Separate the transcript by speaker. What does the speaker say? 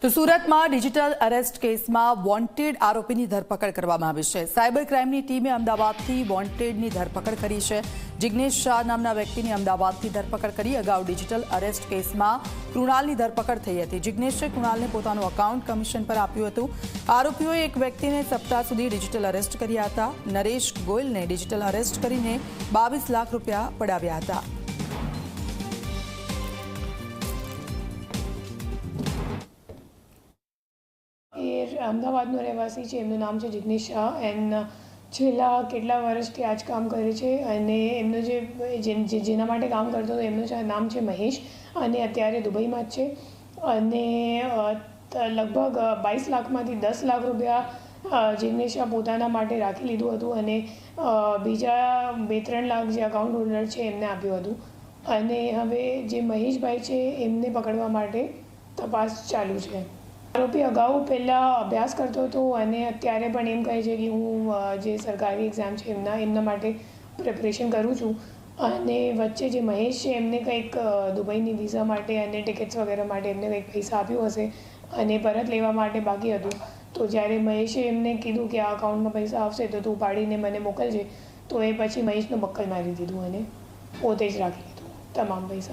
Speaker 1: તો સુરતમાં digital arrest કેસમાં વોન્ટેડ આરોપીની ધરપકડ કરવામાં આવી છે। સાયબર ક્રાઇમની ટીમે અમદાવાદથી વોન્ટેડની ધરપકડ કરી છે। જિગ્નેશ શાહ નામના વ્યક્તિની અમદાવાદથી ધરપકડ કરી। અગાઉ ડિજિટલ અરેસ્ટ કેસમાં કૃણાલની ધરપકડ થઈ હતી। જિગ્નેશે કૃણાલને પોતાનું એકાઉન્ટ કમિશન પર આપ્યું હતું। આરોપીઓએ એક વ્યક્તિને સપ્તાહ સુધી ડિજિટલ અરેસ્ટ કર્યા હતા। નરેશ ગોયલને ડિજિટલ અરેસ્ટ કરીને 22 લાખ રૂપિયા પડાવ્યા હતા।
Speaker 2: અમદાવાદનો રહેવાસી છે। એમનું નામ છે જિગ્નેશ શાહ એન્ડ છેલ્લા કેટલા વર્ષથી આ જ કામ કરે છે અને એમનો જેના માટે કામ કરતો હતો એમનું નામ છે મહેશ અને અત્યારે દુબઈમાં જ છે અને લગભગ 22 લાખમાંથી 10 લાખ રૂપિયા જિગ્નેશ શાહ પોતાના માટે રાખી લીધું હતું અને બીજા 2-3 લાખ જે અકાઉન્ટ હોલ્ડર છે એમને આપ્યું હતું અને હવે જે મહેશભાઈ છે એમને પકડવા માટે તપાસ ચાલુ છે। આરોપી અગાઉ પહેલાં અભ્યાસ કરતો હતો અને અત્યારે પણ એમ કહે છે કે હું જે સરકારી એક્ઝામ છે એમના માટે પ્રિપરેશન કરું છું અને વચ્ચે જે મહેશ છે એમને કંઈક દુબઈની વિઝા માટે અને ટિકિટ્સ વગેરે માટે એમને કંઈક પૈસા આપ્યું હશે અને પરત લેવા માટે બાકી હતું। તો જ્યારે મહેશે એમને કીધું કે આ અકાઉન્ટમાં પૈસા આવશે તો તું પાડીને મને મોકલજે, તો એ પછી મહેશનું બક્કલ મારી દીધું અને પોતે જ રાખી લીધું તમામ પૈસા।